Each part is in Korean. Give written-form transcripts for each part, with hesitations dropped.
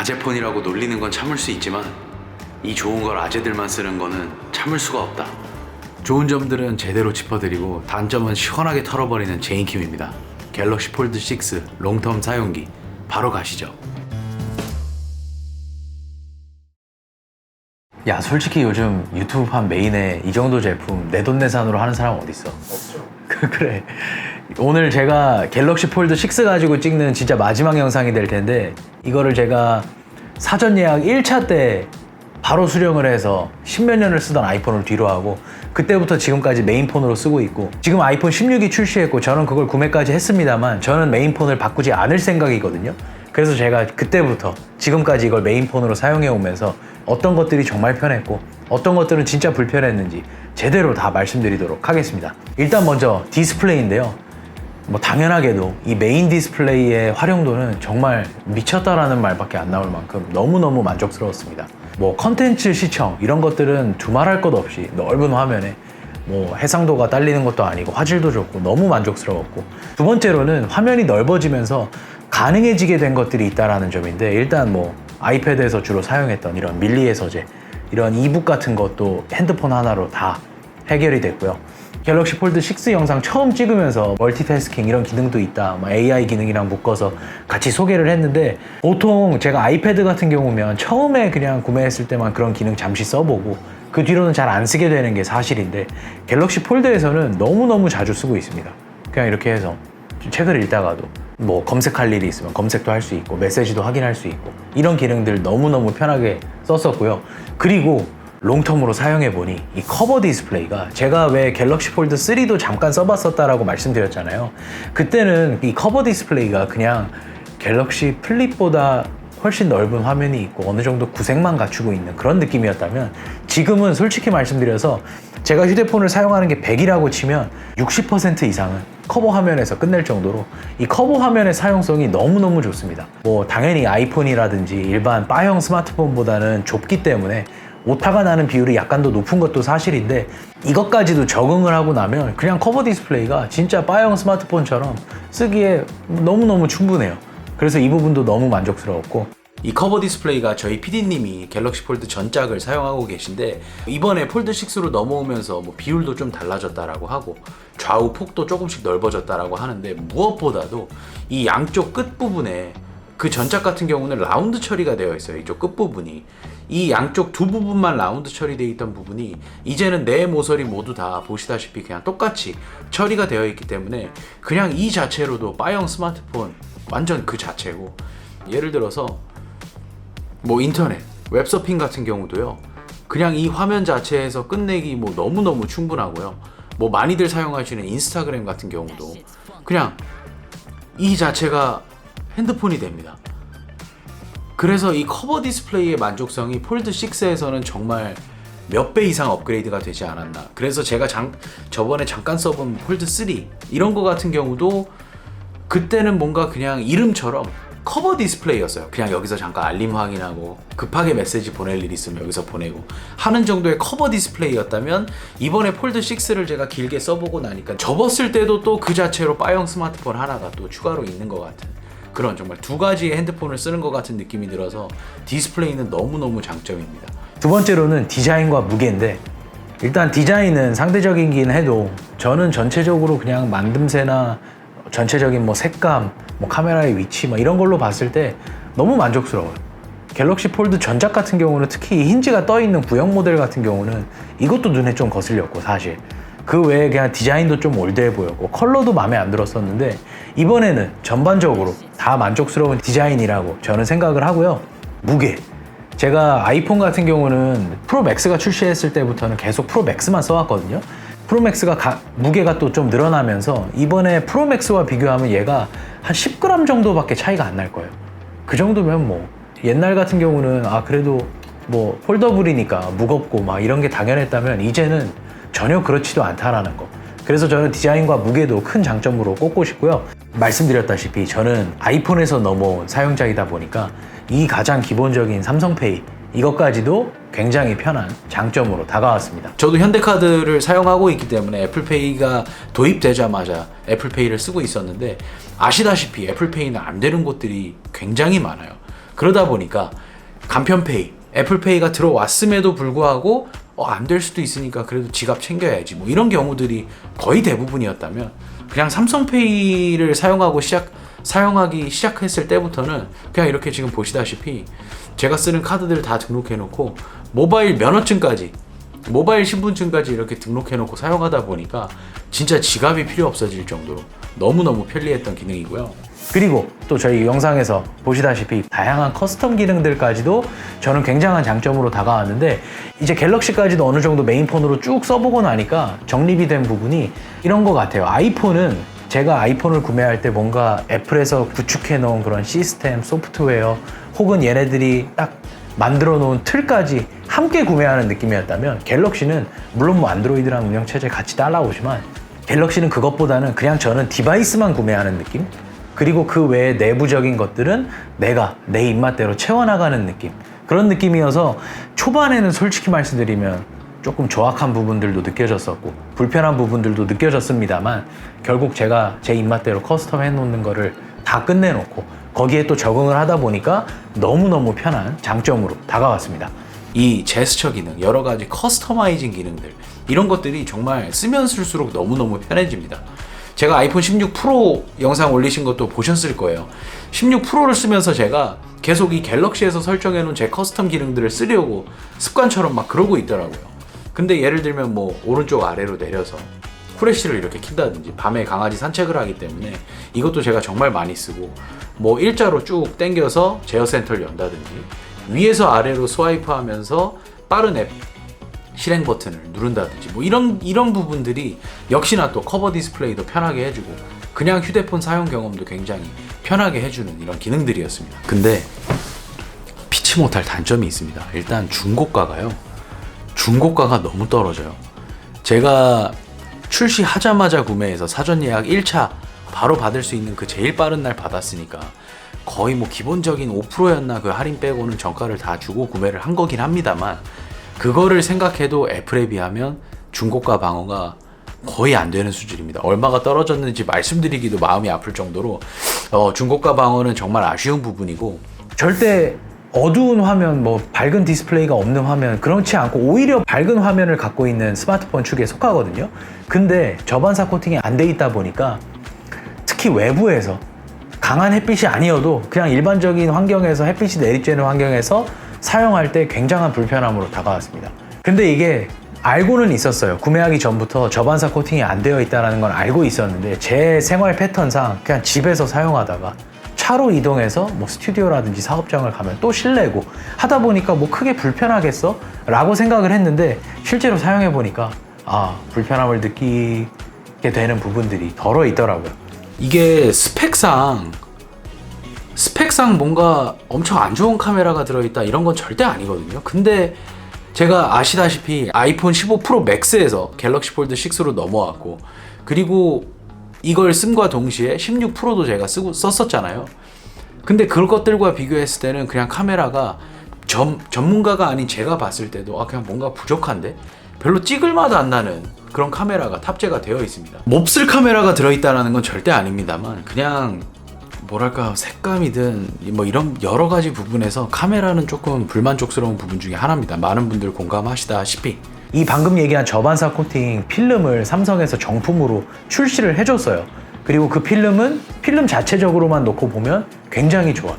아재폰이라고 놀리는 건 참을 수 있지만 이 좋은 걸 아재들만 쓰는 거는 참을 수가 없다. 좋은 점들은 제대로 짚어드리고 단점은 시원하게 털어버리는 제인킴입니다. 갤럭시 폴드 6 롱텀 사용기 바로 가시죠. 야, 솔직히 요즘 유튜브판 메인에 이 정도 제품 내돈내산으로 하는 사람 어딨어? 없죠. 그래. 오늘 제가 갤럭시 폴드 6 가지고 찍는 진짜 마지막 영상이 될 텐데, 이거를 제가 사전 예약 1차 때 바로 수령을 해서 십몇 년을 쓰던 아이폰을 뒤로 하고 그때부터 지금까지 메인폰으로 쓰고 있고, 지금 아이폰 16이 출시했고 저는 그걸 구매까지 했습니다만 저는 메인폰을 바꾸지 않을 생각이거든요. 그래서 제가 그때부터 지금까지 이걸 메인폰으로 사용해 오면서 어떤 것들이 정말 편했고 어떤 것들은 진짜 불편했는지 제대로 다 말씀드리도록 하겠습니다. 일단 먼저 디스플레이인데요. 뭐 당연하게도 이 메인 디스플레이의 활용도는 정말 미쳤다라는 말밖에 안 나올 만큼 너무너무 만족스러웠습니다. 뭐 컨텐츠 시청 이런 것들은 두말할 것 없이 넓은 화면에 뭐 해상도가 딸리는 것도 아니고 화질도 좋고 너무 만족스러웠고, 두 번째로는 화면이 넓어지면서 가능해지게 된 것들이 있다라는 점인데, 일단 뭐 아이패드에서 주로 사용했던 이런 밀리의 서재, 이런 이북 같은 것도 핸드폰 하나로 다 해결이 됐고요. 갤럭시 폴드 6 영상 처음 찍으면서 멀티태스킹 이런 기능도 있다, AI 기능이랑 묶어서 같이 소개를 했는데, 보통 제가 아이패드 같은 경우면 처음에 그냥 구매했을 때만 그런 기능 잠시 써보고 그 뒤로는 잘 안 쓰게 되는 게 사실인데, 갤럭시 폴드에서는 너무너무 자주 쓰고 있습니다. 그냥 이렇게 해서 책을 읽다가도 뭐 검색할 일이 있으면 검색도 할 수 있고 메시지도 확인할 수 있고, 이런 기능들 너무너무 편하게 썼었고요. 그리고 롱텀으로 사용해보니 이 커버 디스플레이가, 제가 왜 갤럭시 폴드 3도 잠깐 써봤었다라고 말씀드렸잖아요. 그때는 이 커버 디스플레이가 그냥 갤럭시 플립보다 훨씬 넓은 화면이 있고 어느 정도 구색만 갖추고 있는 그런 느낌이었다면, 지금은 솔직히 말씀드려서 제가 휴대폰을 사용하는 게 100이라고 치면 60% 이상은 커버 화면에서 끝낼 정도로 이 커버 화면의 사용성이 너무너무 좋습니다. 뭐 당연히 아이폰이라든지 일반 바형 스마트폰보다는 좁기 때문에 오타가 나는 비율이 약간 더 높은 것도 사실인데, 이것까지도 적응을 하고 나면 그냥 커버 디스플레이가 진짜 바형 스마트폰처럼 쓰기에 너무너무 충분해요. 그래서 이 부분도 너무 만족스러웠고, 이 커버 디스플레이가 저희 PD님이 갤럭시 폴드 전작을 사용하고 계신데, 이번에 폴드 6로 넘어오면서 뭐 비율도 좀 달라졌다라고 하고 좌우 폭도 조금씩 넓어졌다라고 하는데, 무엇보다도 이 양쪽 끝부분에, 그 전작 같은 경우는 라운드 처리가 되어 있어요. 이쪽 끝부분이, 이 양쪽 두 부분만 라운드 처리되어 있던 부분이 이제는 네 모서리 모두 다 보시다시피 그냥 똑같이 처리가 되어 있기 때문에 그냥 이 자체로도 바형 스마트폰 완전 그 자체고, 예를 들어서 뭐 인터넷, 웹서핑 같은 경우도요, 그냥 이 화면 자체에서 끝내기 뭐 너무너무 충분하고요. 뭐 많이들 사용하시는 인스타그램 같은 경우도 그냥 이 자체가 핸드폰이 됩니다. 그래서 이 커버 디스플레이의 만족성이 폴드 6에서는 정말 몇 배 이상 업그레이드가 되지 않았나. 그래서 제가 저번에 잠깐 써본 폴드 3 이런 거 같은 경우도 그때는 뭔가 그냥 이름처럼 커버 디스플레이였어요. 그냥 여기서 잠깐 알림 확인하고 급하게 메시지 보낼 일 있으면 여기서 보내고 하는 정도의 커버 디스플레이였다면, 이번에 폴드 6를 제가 길게 써보고 나니까 접었을 때도 또 그 자체로 바형 스마트폰 하나가 또 추가로 있는 것 같은, 그런 정말 두 가지의 핸드폰을 쓰는 것 같은 느낌이 들어서 디스플레이는 너무너무 장점입니다. 두 번째로는 디자인과 무게인데, 일단 디자인은 상대적이긴 해도 저는 전체적으로 그냥 만듦새나 전체적인 뭐 색감, 뭐 카메라의 위치 뭐 이런 걸로 봤을 때 너무 만족스러워요. 갤럭시 폴드 전작 같은 경우는 특히 이 힌지가 떠있는 구형 모델 같은 경우는 이것도 눈에 좀 거슬렸고, 사실 그 외에 그냥 디자인도 좀 올드해 보였고 컬러도 마음에 안 들었었는데, 이번에는 전반적으로 다 만족스러운 디자인이라고 저는 생각을 하고요. 무게, 제가 아이폰 같은 경우는 프로 맥스가 출시했을 때부터는 계속 프로 맥스만 써왔거든요. 프로 맥스가 무게가 또 좀 늘어나면서 이번에 프로 맥스와 비교하면 얘가 한 10g 정도밖에 차이가 안 날 거예요. 그 정도면 뭐 옛날 같은 경우는 그래도 뭐 폴더블이니까 무겁고 막 이런 게 당연했다면, 이제는 전혀 그렇지도 않다라는 거. 그래서 저는 디자인과 무게도 큰 장점으로 꼽고 싶고요. 말씀드렸다시피 저는 아이폰에서 넘어온 사용자이다 보니까 이 가장 기본적인 삼성페이, 이것까지도 굉장히 편한 장점으로 다가왔습니다. 저도 현대카드를 사용하고 있기 때문에 애플페이가 도입되자마자 애플페이를 쓰고 있었는데, 아시다시피 애플페이는 안 되는 곳들이 굉장히 많아요. 그러다 보니까 간편페이, 애플페이가 들어왔음에도 불구하고 안 될 수도 있으니까 그래도 지갑 챙겨야지 뭐 이런 경우들이 거의 대부분이었다면, 그냥 삼성페이를 사용하기 시작했을 때부터는 그냥 이렇게 지금 보시다시피 제가 쓰는 카드들 다 등록해 놓고 모바일 면허증까지, 모바일 신분증까지 이렇게 등록해 놓고 사용하다 보니까 진짜 지갑이 필요 없어질 정도로 너무너무 편리했던 기능이고요. 그리고 또 저희 영상에서 보시다시피 다양한 커스텀 기능들까지도 저는 굉장한 장점으로 다가왔는데, 이제 갤럭시까지도 어느 정도 메인폰으로 쭉 써보고 나니까 정립이 된 부분이 이런 것 같아요. 아이폰은 제가 아이폰을 구매할 때 뭔가 애플에서 구축해 놓은 그런 시스템, 소프트웨어 혹은 얘네들이 딱 만들어 놓은 틀까지 함께 구매하는 느낌이었다면, 갤럭시는 물론 뭐 안드로이드랑 운영체제 같이 따라오지만 갤럭시는 그것보다는 그냥 저는 디바이스만 구매하는 느낌? 그리고 그 외에 내부적인 것들은 내가 내 입맛대로 채워나가는 느낌, 그런 느낌이어서 초반에는 솔직히 말씀드리면 조금 조악한 부분들도 느껴졌었고 불편한 부분들도 느껴졌습니다만, 결국 제가 제 입맛대로 커스텀 해놓는 거를 다 끝내놓고 거기에 또 적응을 하다 보니까 너무너무 편한 장점으로 다가왔습니다. 이 제스처 기능, 여러 가지 커스터마이징 기능들, 이런 것들이 정말 쓰면 쓸수록 너무너무 편해집니다. 제가 아이폰 16 프로 영상 올리신 것도 보셨을 거예요. 16 프로를 쓰면서 제가 계속 이 갤럭시에서 설정해 놓은 제 커스텀 기능들을 쓰려고 습관처럼 막 그러고 있더라고요. 근데 예를 들면 뭐 오른쪽 아래로 내려서 후레쉬를 이렇게 킨다든지, 밤에 강아지 산책을 하기 때문에 이것도 제가 정말 많이 쓰고, 뭐 일자로 쭉 당겨서 제어 센터를 연다든지, 위에서 아래로 스와이프 하면서 빠른 앱 실행 버튼을 누른다든지, 뭐 이런 부분들이 역시나 또 커버 디스플레이도 편하게 해주고 그냥 휴대폰 사용 경험도 굉장히 편하게 해주는 이런 기능들이었습니다. 근데 피치 못할 단점이 있습니다. 일단 중고가가 너무 떨어져요. 제가 출시하자마자 구매해서 사전 예약 1차 바로 받을 수 있는 그 제일 빠른 날 받았으니까 거의 뭐 기본적인 5%였나 그 할인 빼고는 정가를 다 주고 구매를 한 거긴 합니다만, 그거를 생각해도 애플에 비하면 중고가 방어가 거의 안 되는 수준입니다. 얼마가 떨어졌는지 말씀드리기도 마음이 아플 정도로 중고가 방어는 정말 아쉬운 부분이고, 절대 어두운 화면, 뭐 밝은 디스플레이가 없는 화면, 그렇지 않고 오히려 밝은 화면을 갖고 있는 스마트폰 축에 속하거든요. 근데 저반사 코팅이 안 돼 있다 보니까 특히 외부에서 강한 햇빛이 아니어도 그냥 일반적인 환경에서, 햇빛이 내리쬐는 환경에서 사용할 때 굉장한 불편함으로 다가왔습니다. 근데 이게 알고는 있었어요. 구매하기 전부터 저반사 코팅이 안 되어 있다는 건 알고 있었는데, 제 생활 패턴상 그냥 집에서 사용하다가 차로 이동해서 뭐 스튜디오라든지 사업장을 가면 또 실내고 하다 보니까 뭐 크게 불편하겠어? 라고 생각을 했는데, 실제로 사용해 보니까 불편함을 느끼게 되는 부분들이 덜어 있더라고요. 이게 스펙상 뭔가 엄청 안 좋은 카메라가 들어있다 이런 건 절대 아니거든요. 근데 제가 아시다시피 아이폰 15 프로 맥스에서 갤럭시 폴드 6로 넘어왔고, 그리고 이걸 씀과 동시에 16 프로도 제가 썼었잖아요. 근데 그것들과 비교했을 때는 그냥 카메라가 전문가가 아닌 제가 봤을 때도 그냥 뭔가 부족한데, 별로 찍을 맛 안 나는 그런 카메라가 탑재가 되어 있습니다. 몹쓸 카메라가 들어있다는 건 절대 아닙니다만, 그냥 뭐랄까 색감이든 뭐 이런 여러 가지 부분에서 카메라는 조금 불만족스러운 부분 중에 하나입니다. 많은 분들 공감하시다시피 이 방금 얘기한 저반사 코팅 필름을 삼성에서 정품으로 출시를 해줬어요. 그리고 그 필름은 필름 자체적으로만 놓고 보면 굉장히 좋아.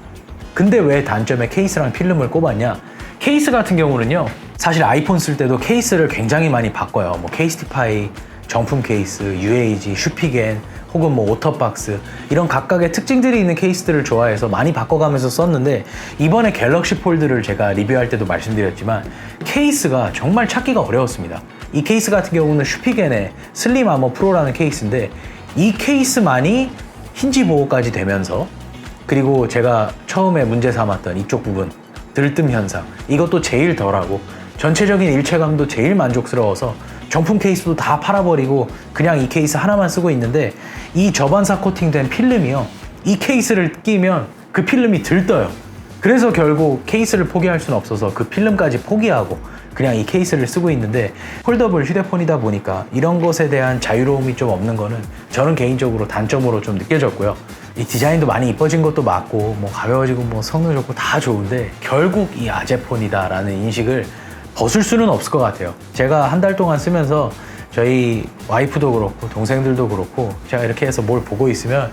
근데 왜 단점에 케이스랑 필름을 꼽았냐? 케이스 같은 경우는요, 사실 아이폰 쓸 때도 케이스를 굉장히 많이 바꿔요. 뭐 케이스티파이, 정품 케이스, UAG, 슈피겐, 혹은 뭐 오터박스, 이런 각각의 특징들이 있는 케이스들을 좋아해서 많이 바꿔가면서 썼는데, 이번에 갤럭시 폴드를 제가 리뷰할 때도 말씀드렸지만 케이스가 정말 찾기가 어려웠습니다. 이 케이스 같은 경우는 슈피겐의 슬림 아머 프로라는 케이스인데, 이 케이스만이 힌지 보호까지 되면서, 그리고 제가 처음에 문제 삼았던 이쪽 부분 들뜸 현상, 이것도 제일 덜하고 전체적인 일체감도 제일 만족스러워서 정품 케이스도 다 팔아버리고 그냥 이 케이스 하나만 쓰고 있는데, 이 저반사 코팅된 필름이요, 이 케이스를 끼면 그 필름이 들떠요. 그래서 결국 케이스를 포기할 수는 없어서 그 필름까지 포기하고 그냥 이 케이스를 쓰고 있는데, 폴더블 휴대폰이다 보니까 이런 것에 대한 자유로움이 좀 없는 거는 저는 개인적으로 단점으로 좀 느껴졌고요. 이 디자인도 많이 이뻐진 것도 맞고 뭐 가벼워지고 뭐 성능 좋고 다 좋은데 결국 이 아재폰이다 라는 인식을 벗을 수는 없을 것 같아요. 제가 한 달 동안 쓰면서 저희 와이프도 그렇고 동생들도 그렇고 제가 이렇게 해서 뭘 보고 있으면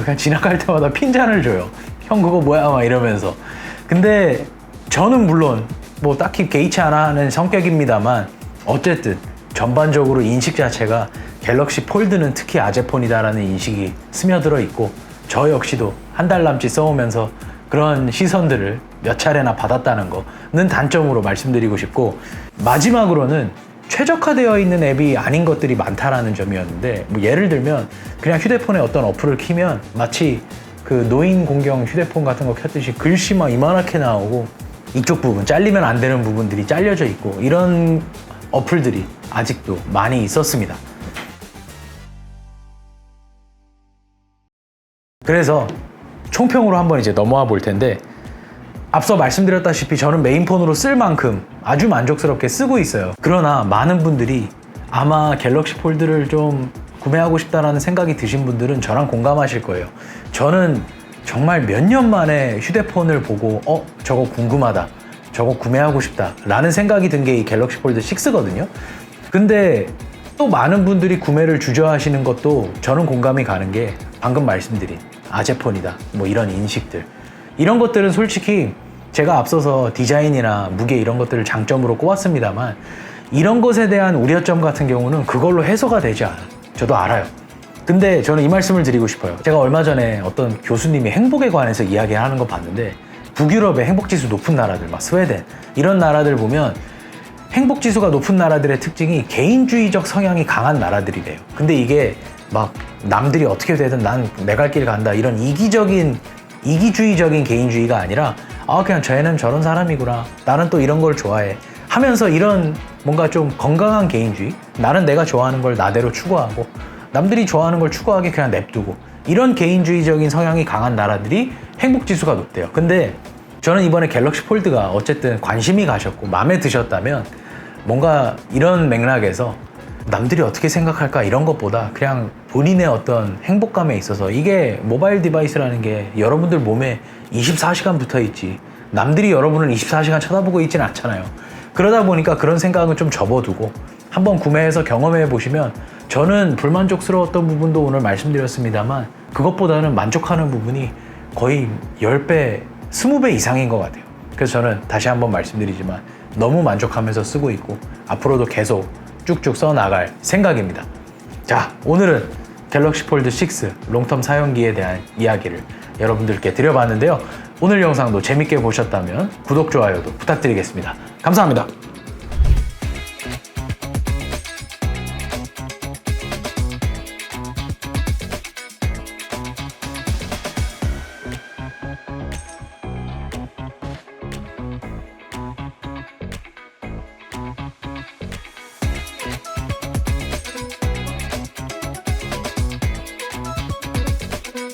그냥 지나갈 때마다 핀잔을 줘요. 형 그거 뭐야 막 이러면서. 근데 저는 물론 뭐 딱히 개의치 않아 하는 성격입니다만 어쨌든 전반적으로 인식 자체가 갤럭시 폴드는 특히 아재폰이다라는 인식이 스며들어 있고, 저 역시도 한 달 남짓 써오면서 그런 시선들을 몇 차례나 받았다는 거는 단점으로 말씀드리고 싶고, 마지막으로는 최적화되어 있는 앱이 아닌 것들이 많다라는 점이었는데, 뭐 예를 들면 그냥 휴대폰에 어떤 어플을 키면 마치 그 노인 공경 휴대폰 같은 거 켰듯이 글씨 막 이만하게 나오고 이쪽 부분 잘리면 안 되는 부분들이 잘려져 있고, 이런 어플들이 아직도 많이 있었습니다. 그래서 총평으로 한번 이제 넘어와 볼 텐데, 앞서 말씀드렸다시피 저는 메인폰으로 쓸 만큼 아주 만족스럽게 쓰고 있어요. 그러나 많은 분들이 아마 갤럭시 폴드를 좀 구매하고 싶다라는 생각이 드신 분들은 저랑 공감하실 거예요. 저는 정말 몇 년 만에 휴대폰을 보고 저거 궁금하다, 저거 구매하고 싶다 라는 생각이 든 게 이 갤럭시 폴드 6거든요. 근데 또 많은 분들이 구매를 주저하시는 것도 저는 공감이 가는 게 방금 말씀드린 아재폰이다 뭐 이런 인식들, 이런 것들은 솔직히 제가 앞서서 디자인이나 무게 이런 것들을 장점으로 꼽았습니다만, 이런 것에 대한 우려점 같은 경우는 그걸로 해소가 되지 않아요. 저도 알아요. 근데 저는 이 말씀을 드리고 싶어요. 제가 얼마 전에 어떤 교수님이 행복에 관해서 이야기하는 거 봤는데, 북유럽의 행복지수 높은 나라들, 막 스웨덴 이런 나라들 보면 행복지수가 높은 나라들의 특징이 개인주의적 성향이 강한 나라들이래요. 근데 이게 막 남들이 어떻게 되든 난 내 갈 길 간다 이런 이기주의적인 개인주의가 아니라 그냥 쟤는 저런 사람이구나, 나는 또 이런 걸 좋아해 하면서 이런 뭔가 좀 건강한 개인주의, 나는 내가 좋아하는 걸 나대로 추구하고 남들이 좋아하는 걸 추구하게 그냥 냅두고, 이런 개인주의적인 성향이 강한 나라들이 행복지수가 높대요. 근데 저는 이번에 갤럭시 폴드가 어쨌든 관심이 가셨고 마음에 드셨다면, 뭔가 이런 맥락에서 남들이 어떻게 생각할까 이런 것보다 그냥 본인의 어떤 행복감에 있어서, 이게 모바일 디바이스라는 게 여러분들 몸에 24시간 붙어 있지 남들이 여러분을 24시간 쳐다보고 있진 않잖아요. 그러다 보니까 그런 생각은 좀 접어두고 한번 구매해서 경험해 보시면, 저는 불만족스러웠던 부분도 오늘 말씀드렸습니다만 그것보다는 만족하는 부분이 거의 10배, 20배 이상인 것 같아요. 그래서 저는 다시 한번 말씀드리지만 너무 만족하면서 쓰고 있고 앞으로도 계속 쭉쭉 써나갈 생각입니다. 자, 오늘은 갤럭시 폴드 6 롱텀 사용기에 대한 이야기를 여러분들께 드려봤는데요. 오늘 영상도 재밌게 보셨다면 구독, 좋아요도 부탁드리겠습니다. 감사합니다.